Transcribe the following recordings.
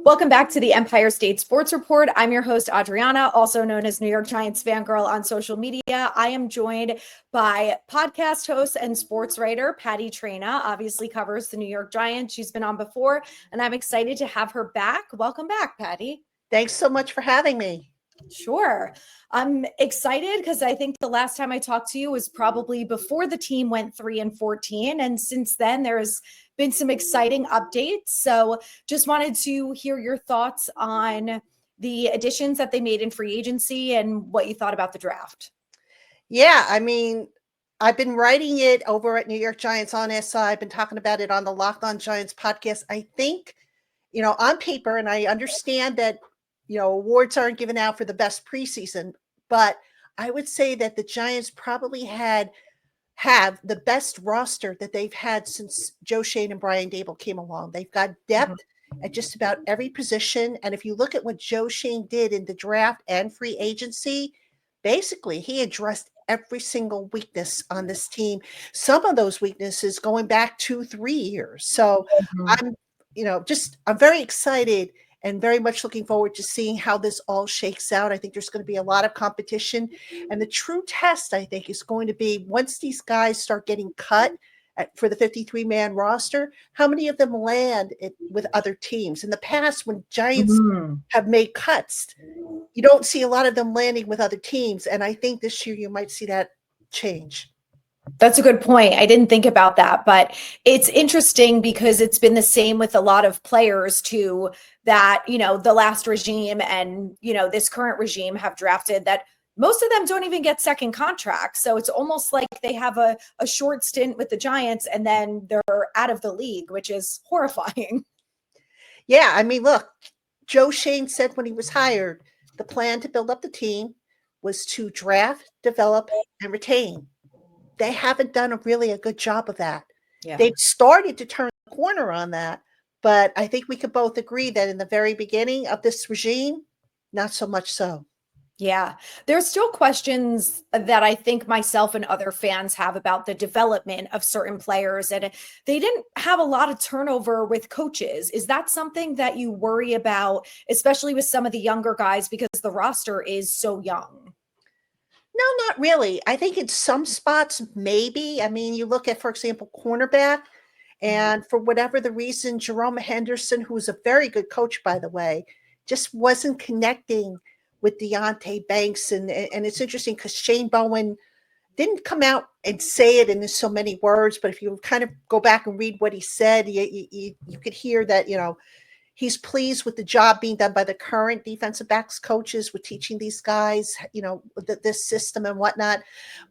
Welcome back to the Empire State Sports Report. I'm your host, Adrianna, also known as New York Giants fangirl on social media. I am joined by podcast host and sports writer Patti Traina, obviously covers the New York Giants. She's been on before, and I'm excited to have her back. Welcome back, Patti. Thanks so much for having me. Sure. I'm excited because I think the last time I talked to you was probably before the team went 3-14. And since then, there's been some exciting updates. So just wanted to hear your thoughts on the additions that they made in free agency and what you thought about the draft. Yeah, I mean, I've been writing it over at New York Giants on SI. I've been talking about it on the Locked On Giants podcast. I think, on paper, and I understand that, awards aren't given out for the best preseason, but I would say that the Giants probably have the best roster that they've had since Joe Schoen and Brian Dable came along. They've got depth at just about every position. And if you look at what Joe Schoen did in the draft and free agency, basically he addressed every single weakness on this team. Some of those weaknesses going back 2-3 years. So I'm very excited and very much looking forward to seeing how this all shakes out. I think there's going to be a lot of competition. And the true test, I think, is going to be once these guys start getting cut for the 53-man roster, how many of them land with other teams? In the past, when Giants have made cuts, you don't see a lot of them landing with other teams. And I think this year you might see that change. That's a good point. I didn't think about that, but it's interesting because it's been the same with a lot of players too, that, the last regime and, this current regime have drafted that most of them don't even get second contracts. So it's almost like they have a short stint with the Giants and then they're out of the league, which is horrifying. Yeah. I mean, look, Joe Schoen said when he was hired, the plan to build up the team was to draft, develop, and retain. They haven't done really a good job of that. Yeah. They've started to turn the corner on that, but I think we could both agree that in the very beginning of this regime, not so much so. Yeah, there's still questions that I think myself and other fans have about the development of certain players, and they didn't have a lot of turnover with coaches. Is that something that you worry about, especially with some of the younger guys, because the roster is so young? No, not really. I think in some spots, maybe. I mean, you look at, for example, cornerback, and for whatever the reason, Jerome Henderson, who's a very good coach, by the way, just wasn't connecting with Deonte Banks. And it's interesting because Shane Bowen didn't come out and say it in so many words, but if you kind of go back and read what he said, you could hear that, he's pleased with the job being done by the current defensive backs coaches with teaching these guys, this system and whatnot.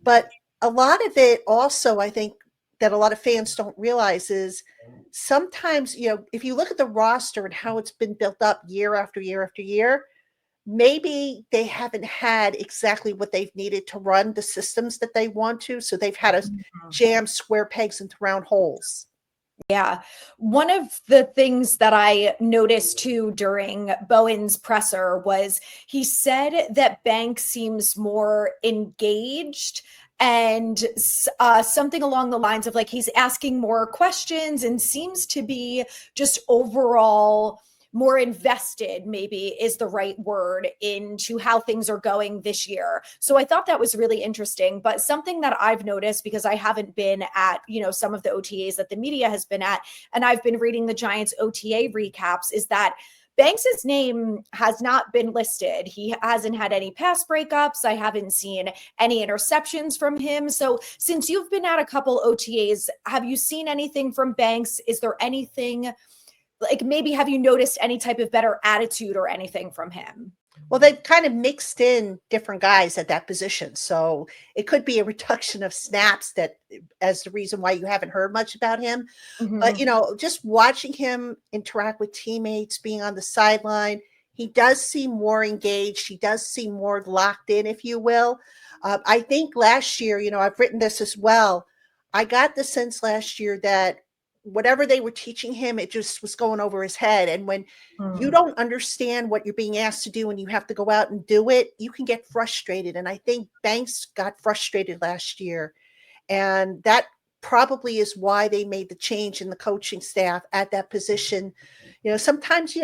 But a lot of it also, I think, that a lot of fans don't realize is sometimes, if you look at the roster and how it's been built up year after year after year, maybe they haven't had exactly what they've needed to run the systems that they want to. So they've had to jam square pegs into round holes. Yeah. One of the things that I noticed too during Bowen's presser was he said that Banks seems more engaged and something along the lines of like he's asking more questions and seems to be just overall more invested, maybe is the right word, into how things are going this year. So I thought that was really interesting. But something that I've noticed, because I haven't been at, some of the OTAs that the media has been at, and I've been reading the Giants OTA recaps, is that Banks's name has not been listed. He hasn't had any pass breakups. I haven't seen any interceptions from him. So since you've been at a couple OTAs, have you seen anything from Banks? Is there anything, like maybe have you noticed any type of better attitude or anything from him? Well, they've kind of mixed in different guys at that position. So it could be a reduction of snaps that as the reason why you haven't heard much about him. But, just watching him interact with teammates, being on the sideline, he does seem more engaged. He does seem more locked in, if you will. I think last year, I've written this as well. I got the sense last year that whatever they were teaching him, it just was going over his head. And when you don't understand what you're being asked to do and you have to go out and do it, you can get frustrated. And I think Banks got frustrated last year. And that probably is why they made the change in the coaching staff at that position. Sometimes,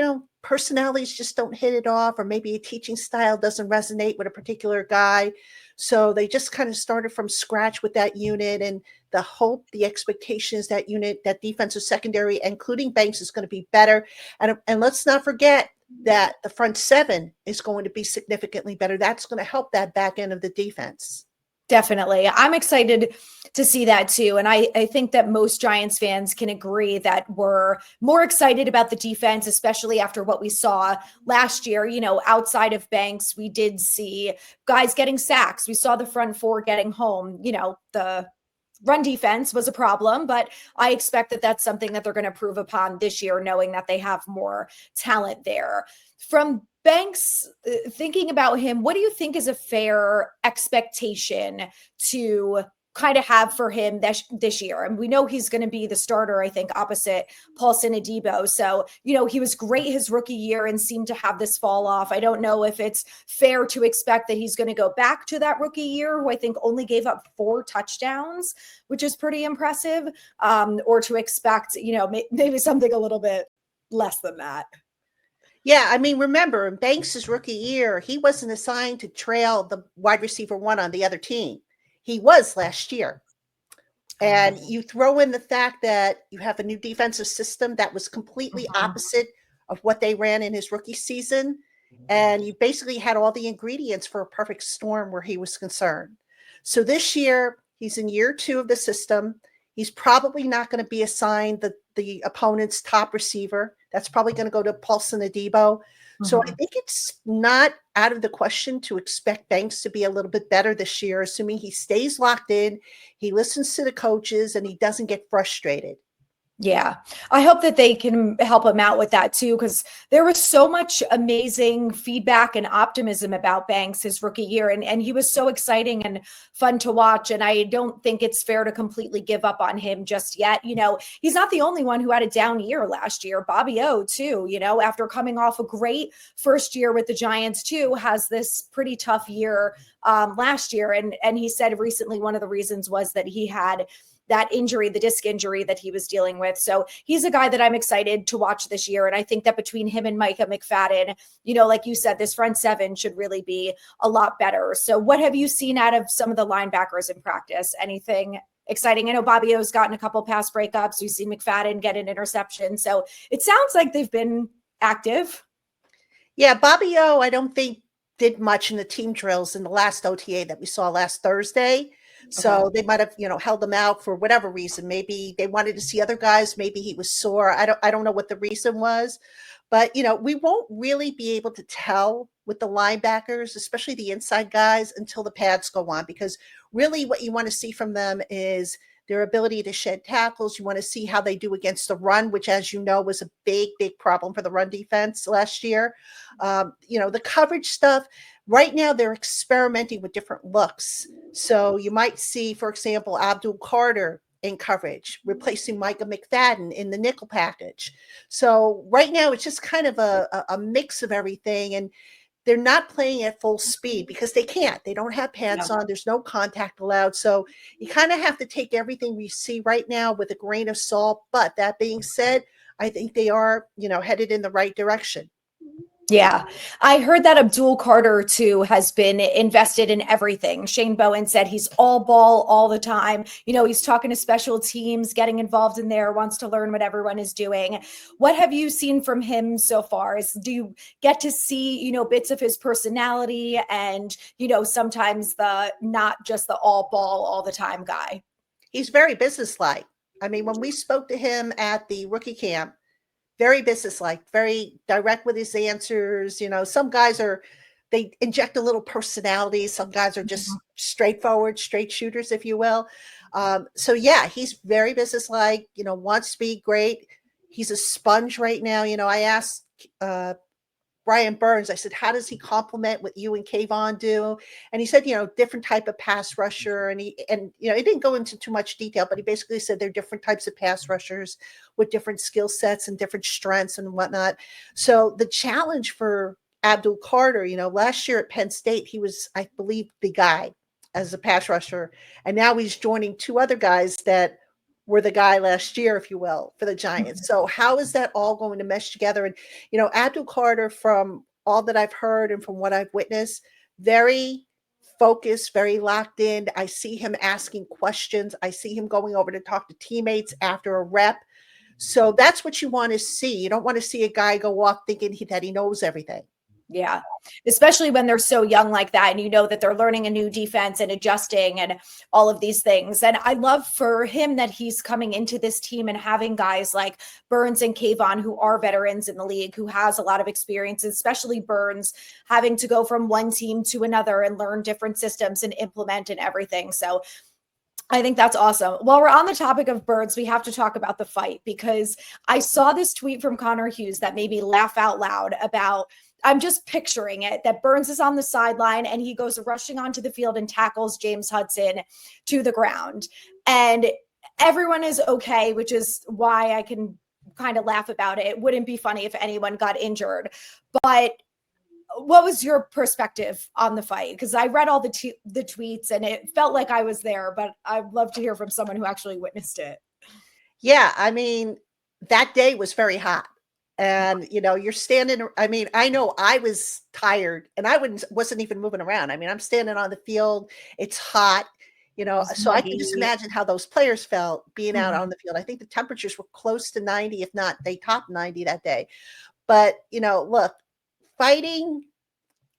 personalities just don't hit it off, or maybe a teaching style doesn't resonate with a particular guy. So they just kind of started from scratch with that unit, and the hope, the expectations that unit, that defensive secondary, including Banks, is going to be better. And let's not forget that the front seven is going to be significantly better. That's going to help that back end of the defense. Definitely. I'm excited to see that too. And I think that most Giants fans can agree that we're more excited about the defense, especially after what we saw last year. Outside of Banks, we did see guys getting sacks. We saw the front four getting home. The run defense was a problem, but I expect that that's something that they're going to improve upon this year, knowing that they have more talent there. From Banks, thinking about him, what do you think is a fair expectation to kind of have for him this year? And we know he's going to be the starter, I think, opposite Paulson Adebo. So, he was great his rookie year and seemed to have this fall off. I don't know if it's fair to expect that he's going to go back to that rookie year, who I think only gave up 4 touchdowns, which is pretty impressive, or to expect, maybe something a little bit less than that. Yeah, I mean, remember, in Banks' rookie year, he wasn't assigned to trail the wide receiver one on the other team. He was last year. And you throw in the fact that you have a new defensive system that was completely opposite of what they ran in his rookie season. And you basically had all the ingredients for a perfect storm where he was concerned. So this year, he's in year 2 of the system. He's probably not going to be assigned the opponent's top receiver. That's probably going to go to Paulson Adebo. So I think it's not out of the question to expect Banks to be a little bit better this year, assuming he stays locked in, he listens to the coaches, and he doesn't get frustrated. Yeah, I hope that they can help him out with that too, because there was so much amazing feedback and optimism about Banks his rookie year, and he was so exciting and fun to watch. And I don't think it's fair to completely give up on him just yet. He's not the only one who had a down year last year. Bobby O too, after coming off a great first year with the Giants too, has this pretty tough year last year. And he said recently one of the reasons was that he had that injury, the disc injury that he was dealing with. So he's a guy that I'm excited to watch this year. And I think that between him and Micah McFadden, like you said, this front seven should really be a lot better. So what have you seen out of some of the linebackers in practice? Anything exciting? I know Bobby O's gotten a couple pass breakups. We see McFadden get an interception. So it sounds like they've been active. Yeah, Bobby O, I don't think did much in the team drills in the last OTA that we saw last Thursday. So they might have, held him out for whatever reason. Maybe they wanted to see other guys. Maybe he was sore. I don't know what the reason was, but we won't really be able to tell with the linebackers, especially the inside guys, until the pads go on, because really what you want to see from them is their ability to shed tackles. You want to see how they do against the run, which, as you know, was a big, big problem for the run defense last year. The coverage stuff. Right now, they're experimenting with different looks. So you might see, for example, Abdul Carter in coverage, replacing Micah McFadden in the nickel package. So right now, it's just kind of a mix of everything. And they're not playing at full speed because they can't. They don't have pads on. There's no contact allowed. So you kind of have to take everything we see right now with a grain of salt. But that being said, I think they are, headed in the right direction. Yeah, I heard that Abdul Carter too has been invested in everything. Shane Bowen said he's all ball all the time. He's talking to special teams, getting involved in there, wants to learn what everyone is doing. What have you seen from him so far? Do you get to see, bits of his personality and, sometimes the not just the all ball all the time guy? He's very businesslike. I mean, when we spoke to him at the rookie camp, very businesslike, very direct with his answers. Some guys they inject a little personality. Some guys are just straightforward, straight shooters, if you will. So yeah, he's very businesslike, wants to be great. He's a sponge right now. I asked Brian Burns, I said, how does he complement what you and Kayvon do? And he said, different type of pass rusher. And he didn't go into too much detail, but he basically said they're different types of pass rushers with different skill sets and different strengths and whatnot. So the challenge for Abdul Carter, last year at Penn State, he was, I believe, the guy as a pass rusher. And now he's joining 2 other guys that were the guy last year, if you will, for the Giants. So how is that all going to mesh together? And, Abdul Carter, from all that I've heard and from what I've witnessed, very focused, very locked in. I see him asking questions. I see him going over to talk to teammates after a rep. So that's what you want to see. You don't want to see a guy go off thinking that he knows everything. Yeah, especially when they're so young like that, and that they're learning a new defense and adjusting and all of these things. And I love for him that he's coming into this team and having guys like Burns and Kayvon, who are veterans in the league, who has a lot of experience, especially Burns having to go from one team to another and learn different systems and implement and everything. So I think that's awesome. While we're on the topic of Burns, we have to talk about the fight, because I saw this tweet from Connor Hughes that made me laugh out loud about, I'm just picturing it, that Burns is on the sideline and he goes rushing onto the field and tackles James Hudson to the ground. And everyone is okay, which is why I can kind of laugh about it. It wouldn't be funny if anyone got injured. But what was your perspective on the fight? Because I read all the tweets and it felt like I was there, but I'd love to hear from someone who actually witnessed it. Yeah, I mean, that day was very hot. And, you're standing, I know I was tired and I wasn't even moving around. I'm standing on the field. It's hot, so I can just imagine how those players felt being out on the field. I think the temperatures were close to 90, if not they topped 90 that day. But, look, fighting,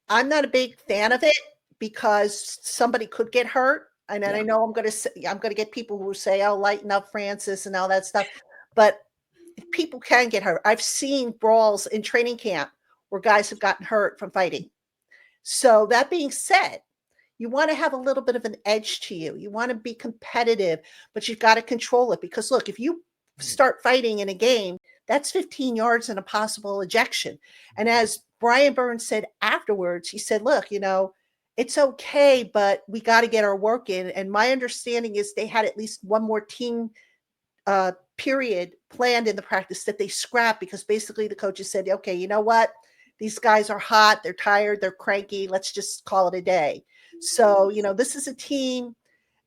I'm not a big fan of it because somebody could get hurt. And then I know I'm going to get people who say, "Oh, lighten up, Francis," and all that stuff. But people can get hurt. I've seen brawls in training camp where guys have gotten hurt from fighting. So that being said, you want to have a little bit of an edge to you. You want to be competitive, but you've got to control it, because look, if you start fighting in a game, that's 15 yards and a possible ejection. And as Brian Burns said afterwards, he said, "Look, it's okay, but we got to get our work in." And my understanding is they had at least one more team period planned in the practice that they scrapped, because basically the coaches said, "Okay, you know what? These guys are hot, they're tired, they're cranky. Let's just call it a day." So, this is a team.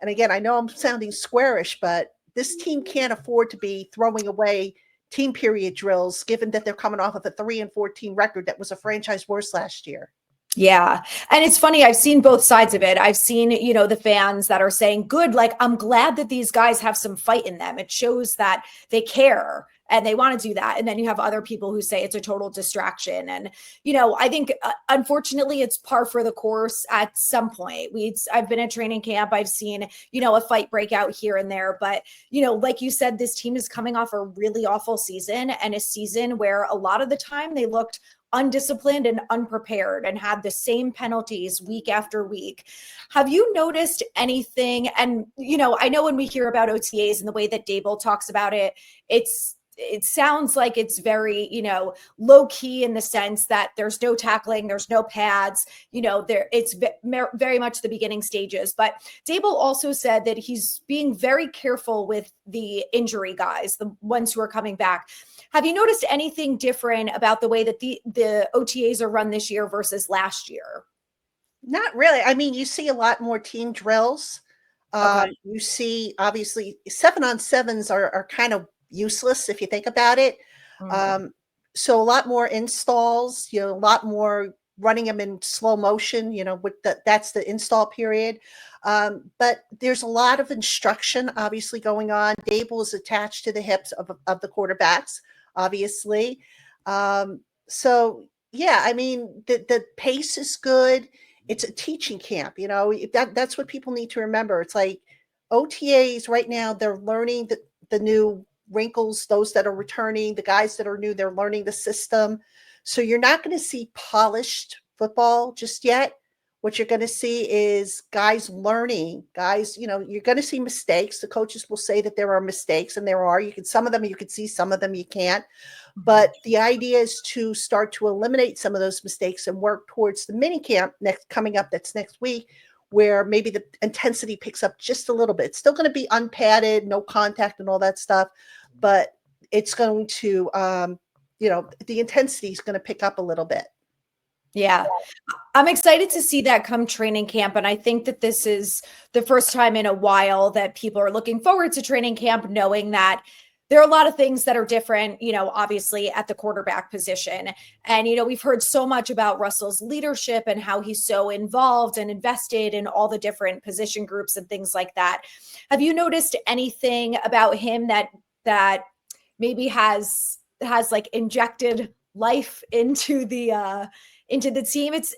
And again, I know I'm sounding squarish, but this team can't afford to be throwing away team period drills, given that they're coming off of a 3-14 record that was a franchise worst last year. Yeah. And it's funny, I've seen both sides of it. I've seen, the fans that are saying, good, like, I'm glad that these guys have some fight in them. It shows that they care and they want to do that. And then you have other people who say it's a total distraction. And, I think, unfortunately, it's par for the course at some point. I've been at training camp. I've seen, a fight break out here and there. But, like you said, this team is coming off a really awful season, and a season where a lot of the time they looked undisciplined and unprepared and had the same penalties week after week. Have you noticed anything? And, I know when we hear about OTAs and the way that Dable talks about it, it sounds like it's very, low key, in the sense that there's no tackling, there's no pads, it's very much the beginning stages. But Dable also said that he's being very careful with the injury guys, the ones who are coming back. Have you noticed anything different about the way that the OTAs are run this year versus last year? Not really. You see a lot more team drills. Okay. You see, obviously, 7-on-7s are kind of useless if you think about it. So a lot more installs, a lot more running them in slow motion, that's the install period. But there's a lot of instruction obviously going on. Dable is attached to the hips of the quarterbacks, obviously. So yeah, the pace is good. It's a teaching camp, that's what people need to remember. It's like OTAs right now, they're learning the new wrinkles, those that are returning, the guys that are new, they're learning the system. So you're not going to see polished football just yet. What you're going to see is guys learning, you're going to see mistakes. The coaches will say that there are mistakes, and there are. Some of them you can see, some of them you can't. But the idea is to start to eliminate some of those mistakes and work towards the mini camp coming up, that's next week, where maybe the intensity picks up just a little bit. It's still going to be unpadded, no contact and all that stuff, but it's going to, the intensity is going to pick up a little bit. Yeah. I'm excited to see that come training camp. And I think that this is the first time in a while that people are looking forward to training camp, knowing that there are a lot of things that are different, obviously at the quarterback position. And, we've heard so much about Russell's leadership and how he's so involved and invested in all the different position groups and things like that. Have you noticed anything about him that maybe has like injected life into the team? It's,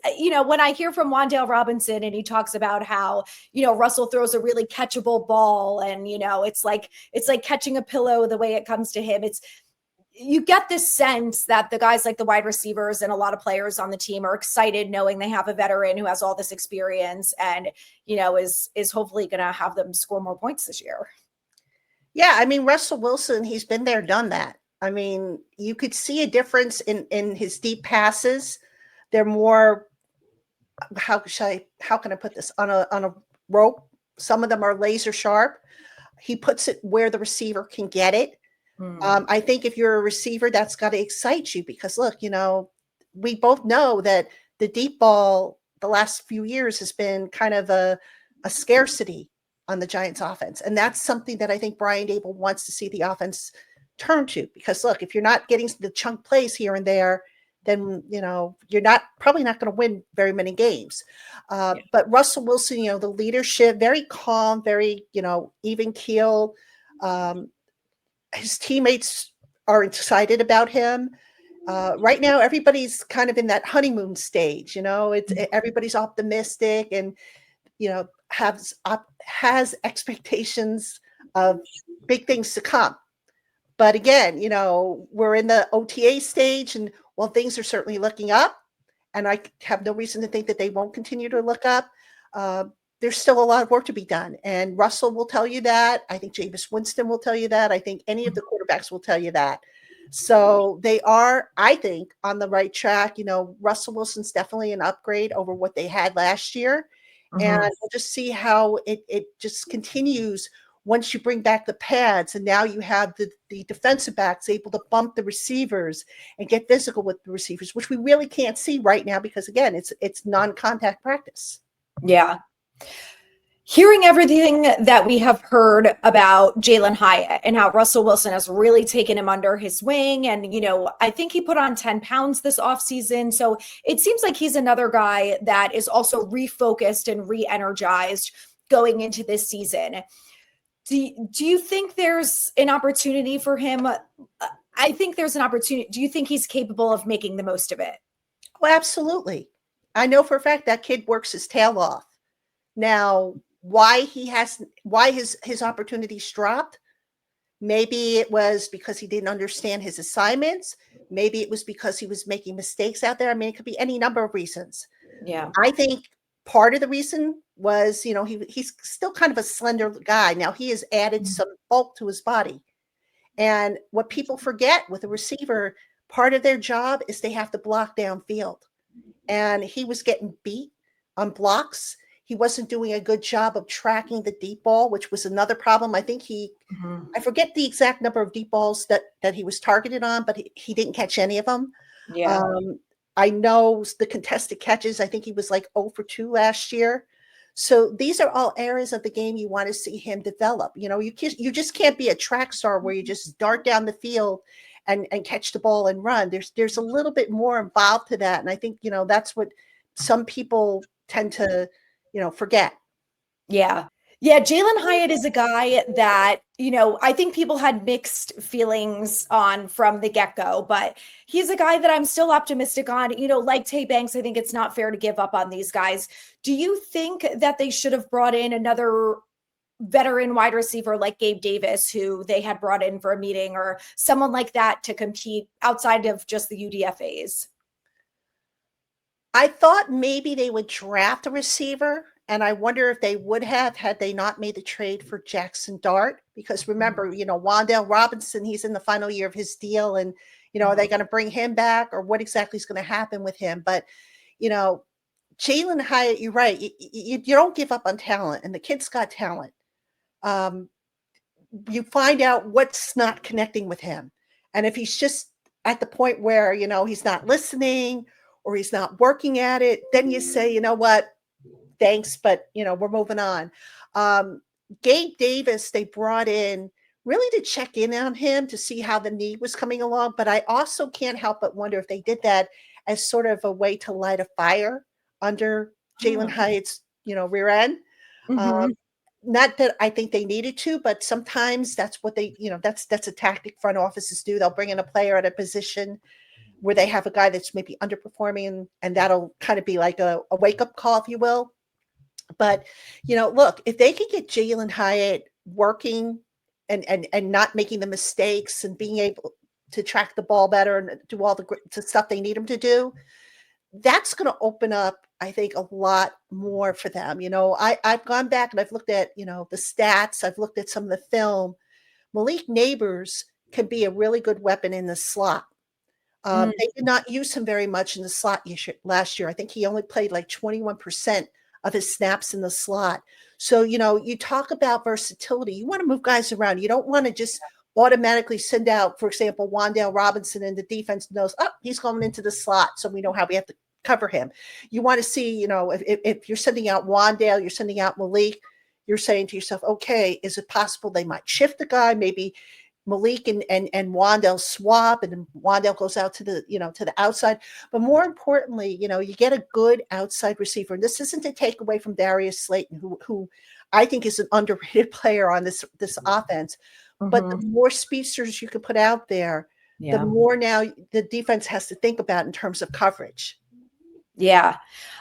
when I hear from Wan'Dale Robinson and he talks about how, Russell throws a really catchable ball and, it's like catching a pillow the way it comes to him. You get this sense that the guys like the wide receivers and a lot of players on the team are excited knowing they have a veteran who has all this experience and, is hopefully going to have them score more points this year. Yeah, I mean, Russell Wilson, he's been there, done that. I mean, you could see a difference in his deep passes. They're more, how can I put this, on a rope. Some of them are laser sharp. He puts it where the receiver can get it. I think if you're a receiver, that's got to excite you because look, we both know that the deep ball the last few years has been kind of a scarcity on the Giants offense. And that's something that I think Brian Daboll wants to see the offense turn to because look, if you're not getting the chunk plays here and there, then, you're probably not going to win very many games. But Russell Wilson, the leadership, very calm, very, even keel. His teammates are excited about him. Right now, everybody's kind of in that honeymoon stage. Everybody's optimistic and has expectations of big things to come. But again, we're in the OTA stage, and while things are certainly looking up, and I have no reason to think that they won't continue to look up, there's still a lot of work to be done. And Russell will tell you that. I think Jameis Winston will tell you that. I think any of the quarterbacks will tell you that. So they are, I think, on the right track. Russell Wilson's definitely an upgrade over what they had last year. And we'll just see how it just continues once you bring back the pads. And now you have the defensive backs able to bump the receivers and get physical with the receivers, which we really can't see right now because, again, it's non-contact practice. Yeah. Hearing everything that we have heard about Jalen Hyatt and how Russell Wilson has really taken him under his wing. And, I think he put on 10 pounds this offseason. So it seems like he's another guy that is also refocused and re-energized going into this season. Do you think there's an opportunity for him? I think there's an opportunity. Do you think he's capable of making the most of it? Well, absolutely. I know for a fact that kid works his tail off. Now, why his opportunities dropped? Maybe it was because he didn't understand his assignments. Maybe it was because he was making mistakes out there. I mean, it could be any number of reasons. Yeah. I think part of the reason was, he's still kind of a slender guy. Now he has added some bulk to his body. And what people forget with a receiver, part of their job is they have to block downfield. And he was getting beat on blocks. He wasn't doing a good job of tracking the deep ball, which was another problem. I think I forget the exact number of deep balls that he was targeted on, but he didn't catch any of them. Yeah. I know the contested catches. I think he was like 0 for 2 last year. So these are all areas of the game you want to see him develop. You just can't be a track star where you just dart down the field and catch the ball and run. There's a little bit more involved to that. And I think, that's what some people tend to, forget. Yeah. Yeah. Jalen Hyatt is a guy that, I think people had mixed feelings on from the get-go, but he's a guy that I'm still optimistic on. Like Tay Banks, I think it's not fair to give up on these guys. Do you think that they should have brought in another veteran wide receiver like Gabe Davis, who they had brought in for a meeting, or someone like that to compete outside of just the UDFAs? I thought maybe they would draft a receiver, and I wonder if they would have had they not made the trade for Jaxson Dart. Because remember, Wan'Dale Robinson, he's in the final year of his deal, and are they going to bring him back, or what exactly is going to happen with him? But Jalen Hyatt, you're right. You don't give up on talent, and the kid's got talent. You find out what's not connecting with him, and if he's just at the point where he's not listening, or he's not working at it, then you say, you know what, thanks, but we're moving on. Gabe Davis, they brought in really to check in on him to see how the knee was coming along. But I also can't help but wonder if they did that as sort of a way to light a fire under Jalen Hyatt's, rear end. Mhm. Not that I think they needed to, but sometimes that's what they, that's a tactic front offices do. They'll bring in a player at a position where they have a guy that's maybe underperforming, and that'll kind of be like a wake-up call, if you will. But, look, if they could get Jalen Hyatt working and not making the mistakes and being able to track the ball better and do all the stuff they need him to do, that's going to open up, I think, a lot more for them. I've gone back and I've looked at, the stats. I've looked at some of the film. Malik Neighbors can be a really good weapon in the slot. They did not use him very much in the slot last year. I think he only played like 21% of his snaps in the slot. So, you talk about versatility. You want to move guys around. You don't want to just automatically send out, for example, Wan'Dale Robinson, and the defense knows, oh, he's going into the slot, so we know how we have to cover him. You want to see, if you're sending out Wan'Dale, you're sending out Malik, you're saying to yourself, okay, is it possible they might shift the guy? Maybe Malik and Wan'Dale swap, and then Wan'Dale goes out to the, to the outside. But more importantly, you get a good outside receiver. And this isn't to take away from Darius Slayton, who I think is an underrated player on this offense. But the more speedsters you can put out there, the more now the defense has to think about in terms of coverage. Yeah.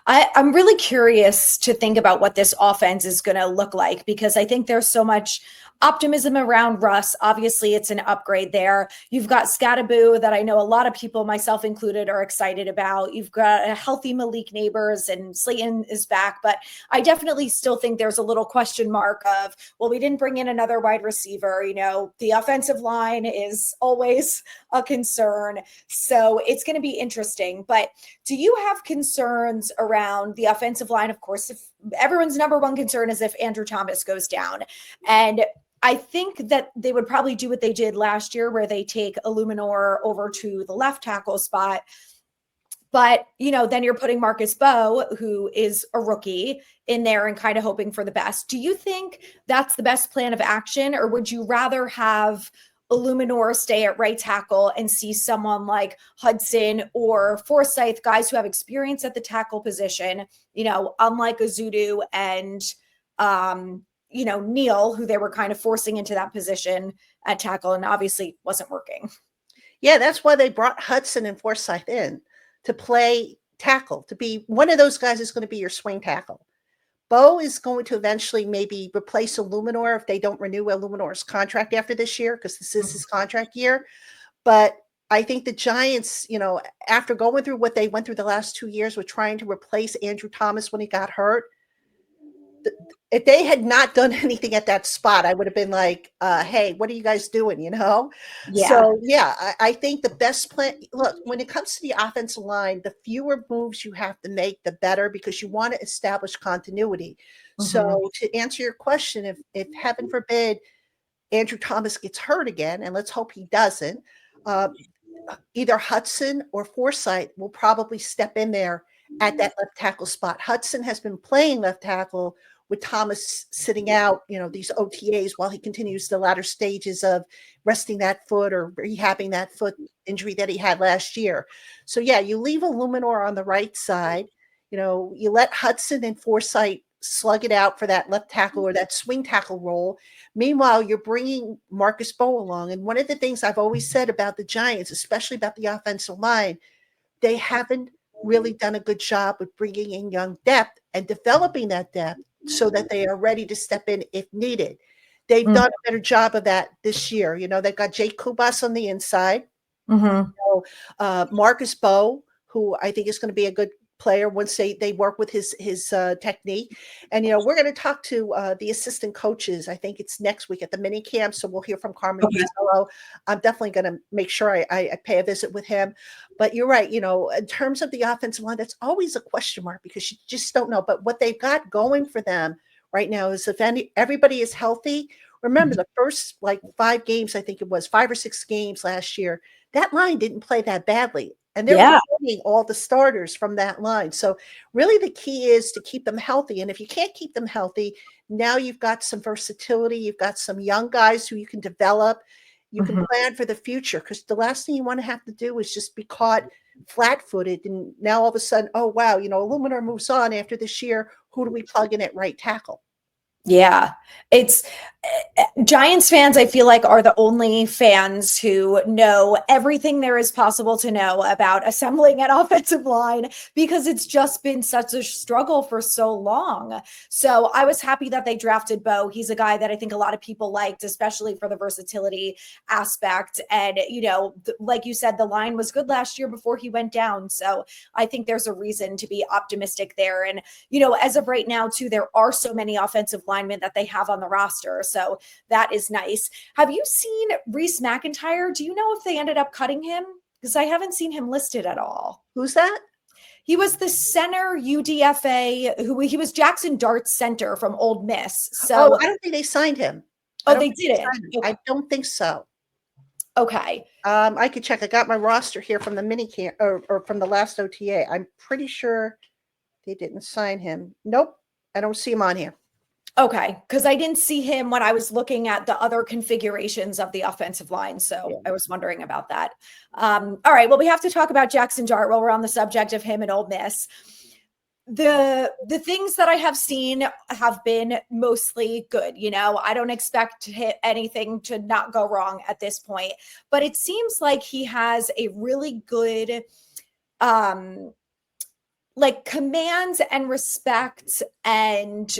I'm really curious to think about what this offense is going to look like, because I think there's so much optimism around Russ. Obviously, it's an upgrade there. You've got Scattaboo that I know a lot of people, myself included, are excited about. You've got a healthy Malik Neighbors, and Slayton is back. But I definitely still think there's a little question mark of, well, we didn't bring in another wide receiver. The offensive line is always a concern. So it's going to be interesting. But do you have concerns around the offensive line? Of course, if everyone's number one concern is if Andrew Thomas goes down. And I think that they would probably do what they did last year, where they take Illuminor over to the left tackle spot. But, then you're putting Marcus Bowe, who is a rookie, in there and kind of hoping for the best. Do you think that's the best plan of action, or would you rather have Illuminor stay at right tackle and see someone like Hudson or Forsyth, guys who have experience at the tackle position, unlike Azudu and, Neal, who they were kind of forcing into that position at tackle and obviously wasn't working? Yeah, that's why they brought Hudson and Forsyth in to play tackle, to be one of those guys is going to be your swing tackle. Bowe is going to eventually maybe replace Illuminor if they don't renew Illuminor's contract after this year, because this is his contract year. But I think the Giants, after going through what they went through the last 2 years with trying to replace Andrew Thomas when he got hurt, if they had not done anything at that spot, I would have been like, hey, what are you guys doing? Yeah. So yeah, I think the best plan, look, when it comes to the offensive line, the fewer moves you have to make, the better, because you want to establish continuity. So to answer your question, if heaven forbid Andrew Thomas gets hurt again, and let's hope he doesn't, either Hudson or Forsyth will probably step in there at that left tackle spot. Hudson has been playing left tackle with Thomas sitting out, these OTAs, while he continues the latter stages of resting that foot or rehabbing that foot injury that he had last year. So yeah, you leave Illuminor on the right side, you let Hudson and Forsyth slug it out for that left tackle or that swing tackle role. Meanwhile, you're bringing Marcus Bowe along. And one of the things I've always said about the Giants, especially about the offensive line, they haven't really done a good job with bringing in young depth and developing that depth so that they are ready to step in if needed. They've done a better job of that this year. They've got Jake Kubas on the inside. Marcus Bowe, who I think is going to be a good player once they work with his technique. And, we're going to talk to the assistant coaches. I think it's next week at the mini camp. So we'll hear from Carmen Costello. I'm definitely going to make sure I pay a visit with him. But you're right. In terms of the offensive line, that's always a question mark because you just don't know. But what they've got going for them right now is if everybody is healthy. Remember the first 5 games, I think it was 5 or 6 games last year, that line didn't play that badly. and they're Yeah. retaining all the starters from that line. So really the key is to keep them healthy. And if you can't keep them healthy, now you've got some versatility. You've got some young guys who you can develop. You can Mhm. plan for the future, because the last thing you want to have to do is just be caught flat-footed. And now all of a sudden, oh, wow, Illuminar moves on after this year. Who do we plug in at right tackle? Yeah, it's Giants fans, I feel like, are the only fans who know everything there is possible to know about assembling an offensive line, because it's just been such a struggle for so long. So I was happy that they drafted Bo. He's a guy that I think a lot of people liked, especially for the versatility aspect. And, like you said, the line was good last year before he went down. So I think there's a reason to be optimistic there. And, as of right now, too, there are so many offensive linemen that they have on the roster. So that is nice. Have you seen Reese McIntyre? Do you know if they ended up cutting him? Because I haven't seen him listed at all. Who's that? He was the center UDFA, he was Jaxson Dart's center from Old Miss. Oh, So, I don't think they signed him. they didn't. I don't think so. Okay. I could check. I got my roster here from the mini camp or from the last OTA. I'm pretty sure they didn't sign him. Nope. I don't see him on here. Okay, because I didn't see him when I was looking at the other configurations of the offensive line. So I was wondering about that. All right. Well, we have to talk about Jaxson Dart while we're on the subject of him and Ole Miss. The things that I have seen have been mostly good. I don't expect anything to not go wrong at this point, but it seems like he has a really good like command and respect and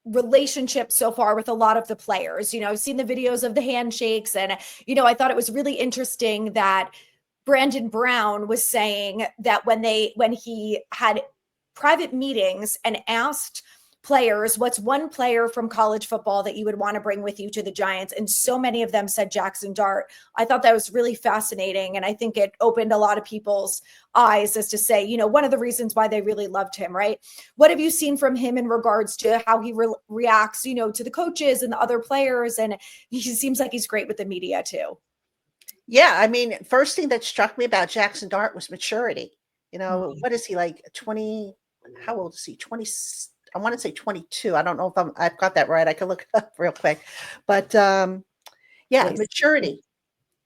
relationship so far with a lot of the players. I've seen the videos of the handshakes, and I thought it was really interesting that Brandon Brown was saying that when he had private meetings and asked players, what's one player from college football that you would want to bring with you to the Giants? And so many of them said Jaxson Dart. I thought that was really fascinating. And I think it opened a lot of people's eyes as to say, one of the reasons why they really loved him, right? What have you seen from him in regards to how he reacts, to the coaches and the other players? And he seems like he's great with the media too. Yeah. I mean, first thing that struck me about Jaxson Dart was maturity. What is he, like 20? How old is he? 20. I want to say 22. I don't know if I've got that right. I can look it up real quick. But maturity.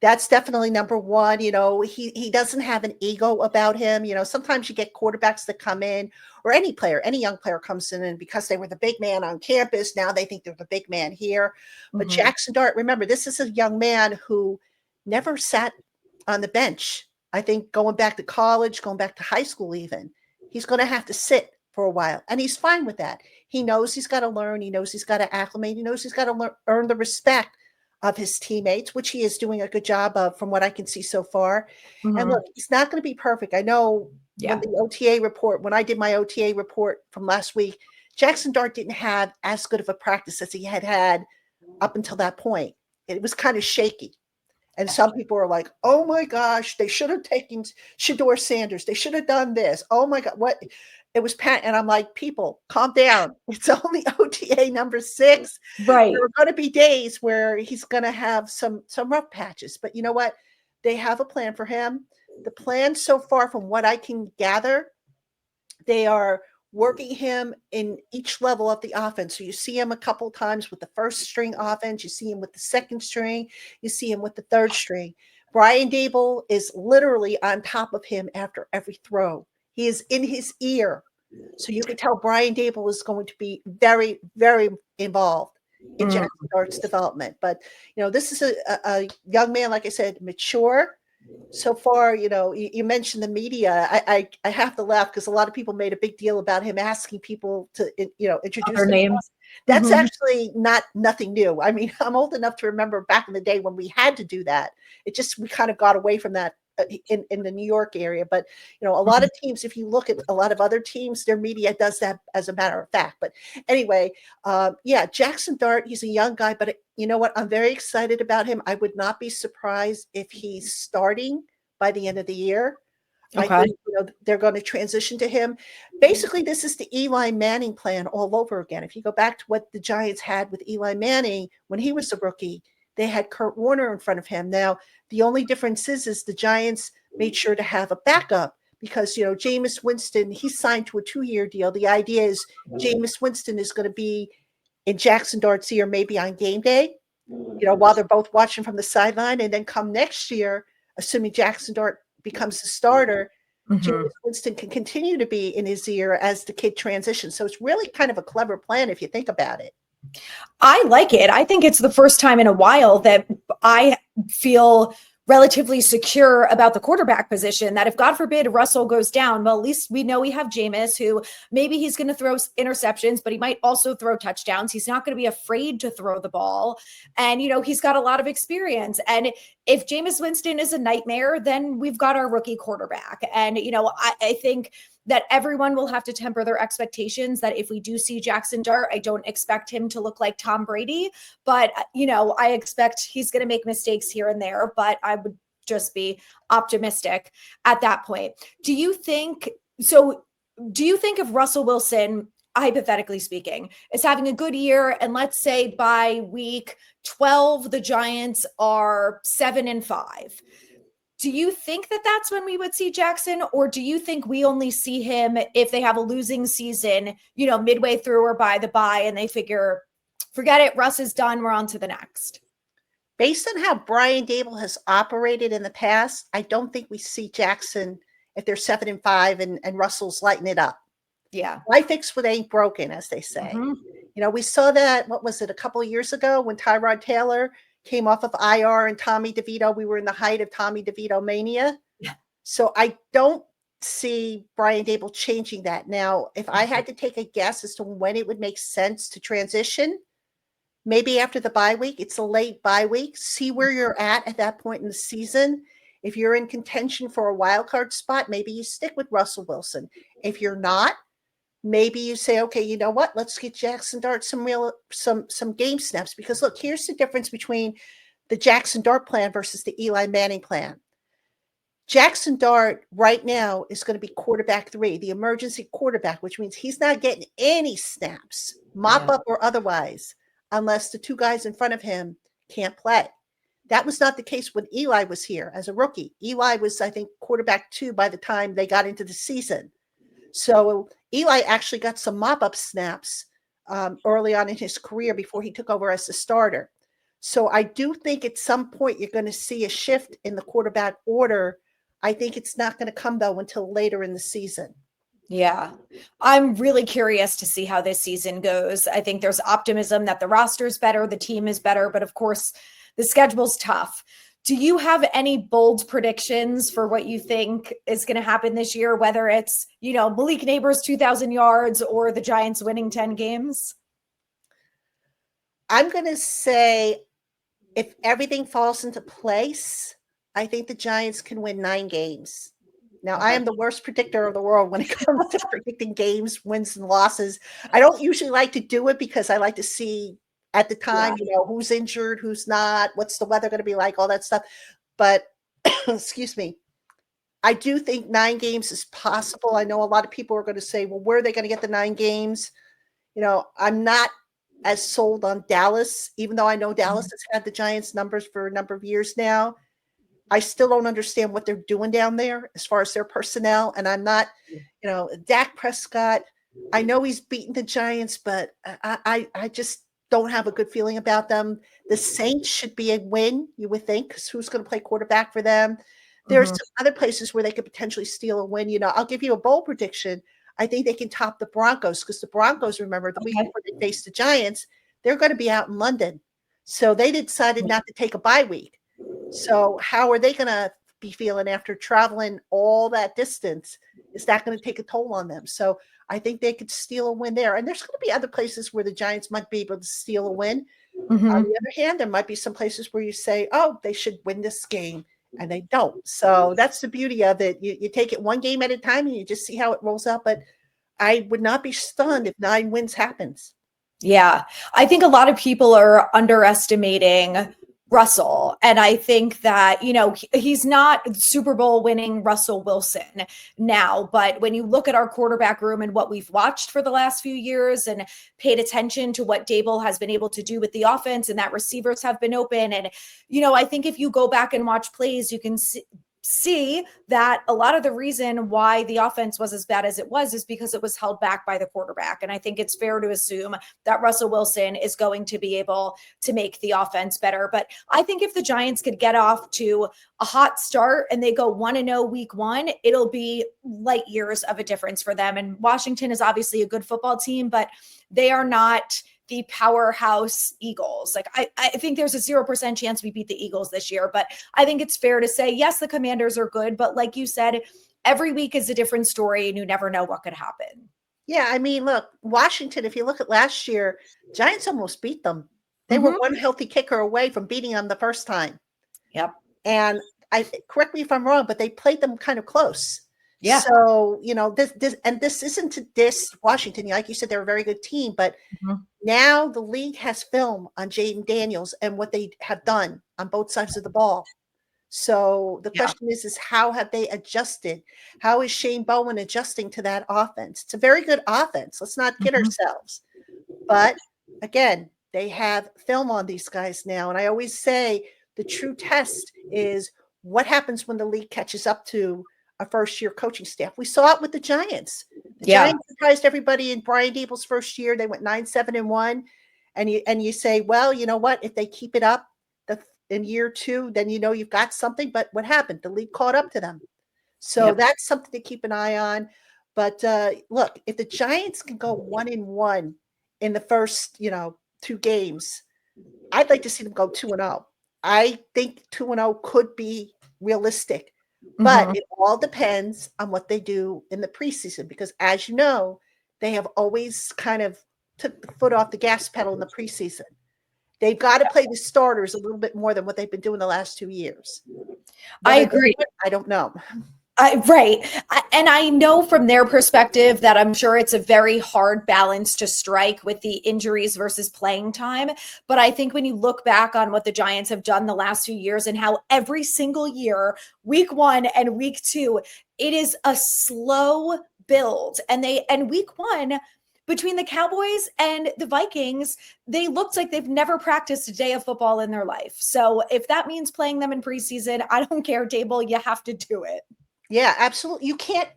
That's definitely number one. He doesn't have an ego about him. Sometimes you get quarterbacks that come in, or any young player comes in, and because they were the big man on campus, now they think they're the big man here. But Jaxson Dart, remember, this is a young man who never sat on the bench. I think going back to college, going back to high school even, he's going to have to sit for a while, and he's fine with that. He knows he's got to learn. He knows he's got to acclimate. He knows he's got to earn the respect of his teammates, which he is doing a good job of from what I can see so far. And look, he's not going to be perfect. I know when I did my OTA report from last week, Jaxson Dart didn't have as good of a practice as he had up until that point. It was kind of shaky. And some people are like, oh my gosh, they should have taken Shedeur Sanders. They should have done this. Oh my God, what? It was Pat. And I'm like, people, calm down. It's only OTA number 6. Right. There are going to be days where he's going to have some rough patches. But you know what? They have a plan for him. The plan so far, from what I can gather, they are working him in each level of the offense. So you see him a couple times with the first string offense. You see him with the second string. You see him with the third string. Brian Daboll is literally on top of him after every throw. He is in his ear. So you can tell Brian Daboll is going to be very, very involved in Jaxson Dart's development. But, this is a young man, like I said, mature. So far, you mentioned the media. I have to laugh because a lot of people made a big deal about him asking people to, introduce their names. That's actually nothing new. I mean, I'm old enough to remember back in the day when we had to do that. We kind of got away from that in the New York area. But, a lot of teams, if you look at a lot of other teams, their media does that as a matter of fact. But anyway, Jaxson Dart, he's a young guy, but you know what? I'm very excited about him. I would not be surprised if he's starting by the end of the year. Okay. I think they're going to transition to him. Basically, this is the Eli Manning plan all over again. If you go back to what the Giants had with Eli Manning when he was a rookie, they had Kurt Warner in front of him. Now, the only difference is the Giants made sure to have a backup because, Jameis Winston, he's signed to a 2-year deal. The idea is Jameis Winston is going to be in Jaxson Dart's ear maybe on game day, while they're both watching from the sideline. And then come next year, assuming Jaxson Dart becomes the starter, Jameis Winston can continue to be in his ear as the kid transitions. So it's really kind of a clever plan if you think about it. I like it. I think it's the first time in a while that I feel relatively secure about the quarterback position, that if God forbid Russell goes down, well, at least we know we have Jameis, who maybe he's going to throw interceptions, but he might also throw touchdowns. He's not going to be afraid to throw the ball. And, he's got a lot of experience. And if Jameis Winston is a nightmare, then we've got our rookie quarterback. And, I think that everyone will have to temper their expectations that if we do see Jaxson Dart, I don't expect him to look like Tom Brady, but, I expect he's going to make mistakes here and there, but I would just be optimistic at that point. Do you think if Russell Wilson, hypothetically speaking, is having a good year, and let's say by week 12, the Giants are 7-5, do you think that that's when we would see Jaxson, or do you think we only see him if they have a losing season, midway through or by the bye, and they figure, forget it, Russ is done, we're on to the next? Based on how Brian Dable has operated in the past, I don't think we see Jaxson if they're 7-5 and Russell's lighting it up. Yeah. Why fix what ain't broken, as they say. We saw that, what was it, a couple of years ago when Tyrod Taylor came off of IR and Tommy DeVito. We were in the height of Tommy DeVito mania. Yeah. So I don't see Brian Dable changing that. Now, if I had to take a guess as to when it would make sense to transition, maybe after the bye week. It's a late bye week. See where you're at that point in the season. If you're in contention for a wild card spot, maybe you stick with Russell Wilson. If you're not, maybe you say, okay, you know what? Let's get Jaxson Dart some game snaps. Because look, here's the difference between the Jaxson Dart plan versus the Eli Manning plan. Jaxson Dart right now is going to be quarterback 3, the emergency quarterback, which means he's not getting any snaps, mop up or otherwise, unless the 2 guys in front of him can't play. That was not the case when Eli was here as a rookie. Eli was, I think, quarterback 2 by the time they got into the season. So Eli actually got some mop-up snaps early on in his career before he took over as the starter. So I do think at some point you're going to see a shift in the quarterback order. I think it's not going to come, though, until later in the season. Yeah, I'm really curious to see how this season goes. I think there's optimism that the roster's better, the team is better, but of course, the schedule's tough. Do you have any bold predictions for what you think is going to happen this year, whether it's, Malik Neighbors' 2,000 yards or the Giants winning 10 games? I'm going to say if everything falls into place, I think the Giants can win 9 games. Now, I am the worst predictor of the world when it comes to predicting games, wins, and losses. I don't usually like to do it because I like to see at the time, who's injured, who's not, what's the weather going to be like, all that stuff. But, excuse me, I do think 9 games is possible. I know a lot of people are going to say, well, where are they going to get the 9 games? I'm not as sold on Dallas, even though I know Dallas has had the Giants numbers for a number of years now. I still don't understand what they're doing down there as far as their personnel. And I'm not, Dak Prescott, I know he's beaten the Giants, but I just don't have a good feeling about them. The Saints should be a win, you would think, because who's going to play quarterback for them? There's some other places where they could potentially steal a win. I'll give you a bold prediction. I think they can top the Broncos because the Broncos, remember, the week before they faced the Giants, they're going to be out in London. So they decided not to take a bye week. So how are they going to be feeling after traveling all that distance? Is that going to take a toll on them? So I think they could steal a win there. And there's going to be other places where the Giants might be able to steal a win. On the other hand, there might be some places where you say, oh, they should win this game, and they don't. So that's the beauty of it. You take it one game at a time, and you just see how it rolls out. But I would not be stunned if 9 wins happens. Yeah, I think a lot of people are underestimating Russell. And I think that, he's not Super Bowl winning Russell Wilson now, but when you look at our quarterback room and what we've watched for the last few years and paid attention to what Dable has been able to do with the offense and that receivers have been open. And, I think if you go back and watch plays, you can see that a lot of the reason why the offense was as bad as it was is because it was held back by the quarterback. And I think it's fair to assume that Russell Wilson is going to be able to make the offense better. But I think if the Giants could get off to a hot start and they go 1-0 week 1, it'll be light years of a difference for them. And Washington is obviously a good football team, but they are not the powerhouse Eagles. Like I think there's a 0% chance we beat the Eagles this year, but I think it's fair to say, yes, the Commanders are good, but like you said, every week is a different story and you never know what could happen. Yeah, I mean, look, Washington, if you look at last year, Giants almost beat them. They were one healthy kicker away from beating them the first time. Yep. And correct me if I'm wrong, but they played them kind of close. Yeah. So, this isn't to diss Washington. Like you said, they're a very good team, but now the league has film on Jaden Daniels and what they have done on both sides of the ball. So the question is how have they adjusted? How is Shane Bowen adjusting to that offense? It's a very good offense. Let's not kid ourselves. But again, they have film on these guys now. And I always say the true test is what happens when the league catches up to a first-year coaching staff. We saw it with the Giants. The Giants surprised everybody in Brian Daboll's first year. They went 9-7-1. And you say, well, you know what? If they keep it up in year 2, then you've got something. But what happened? The league caught up to them. So that's something to keep an eye on. But look, if the Giants can go 1-1 in the first, 2 games, I'd like to see them go 2-0. I think 2-0 could be realistic. But it all depends on what they do in the preseason, because as you know, they have always kind of took the foot off the gas pedal in the preseason. They've got to play the starters a little bit more than what they've been doing the last 2 years. I agree. I don't know. Right. And I know from their perspective that I'm sure it's a very hard balance to strike with the injuries versus playing time. But I think when you look back on what the Giants have done the last few years and how every single year, week 1 and week 2, it is a slow build. And week 1, between the Cowboys and the Vikings, they looked like they've never practiced a day of football in their life. So if that means playing them in preseason, I don't care, Dable, you have to do it. Yeah, absolutely. You can't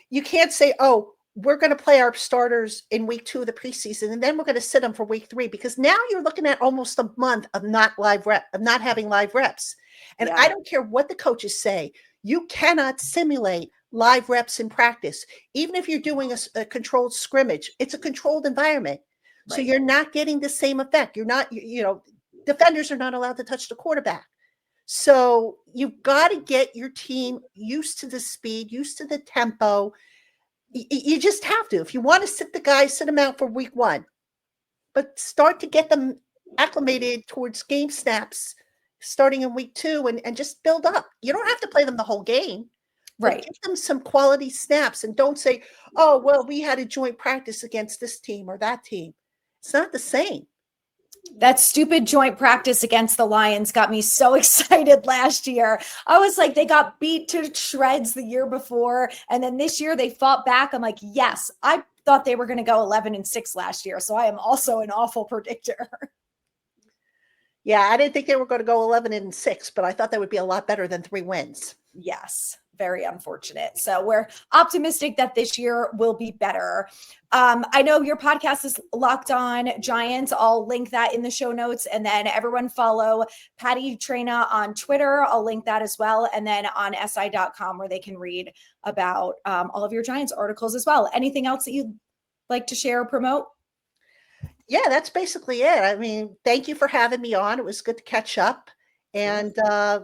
you can't say, oh, we're going to play our starters in week 2 of the preseason, and then we're going to sit them for week 3, because now you're looking at almost a month of not having live reps. And I don't care what the coaches say. You cannot simulate live reps in practice. Even if you're doing a controlled scrimmage, it's a controlled environment. Right. So you're not getting the same effect. You're not, defenders are not allowed to touch the quarterback. So you've got to get your team used to the speed, used to the tempo. You just have to. If you want to sit the guys, sit them out for week 1, but start to get them acclimated towards game snaps starting in week 2 and just build up. You don't have to play them the whole game. Right. Give them some quality snaps and don't say, oh, well, we had a joint practice against this team or that team. It's not the same. That stupid joint practice against the Lions got me so excited last year. I was like, they got beat to shreds the year before. And then this year they fought back. I'm like, yes, I thought they were going to go 11-6 last year. So I am also an awful predictor. Yeah, I didn't think they were going to go 11-6, but I thought that would be a lot better than 3 wins. Yes, very unfortunate. So we're optimistic that this year will be better. I know your podcast is Locked On Giants. I'll link that in the show notes. And then everyone follow Patti Traina on Twitter. I'll link that as well. And then on SI.com where they can read about all of your Giants articles as well. Anything else that you'd like to share or promote? Yeah, that's basically it. I mean, thank you for having me on. It was good to catch up. And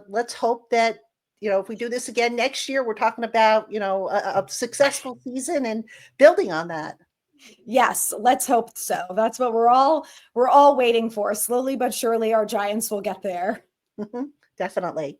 let's hope that, if we do this again next year, we're talking about, a successful season and building on that. Yes, let's hope so. That's what we're all waiting for. Slowly but surely our Giants will get there. Definitely.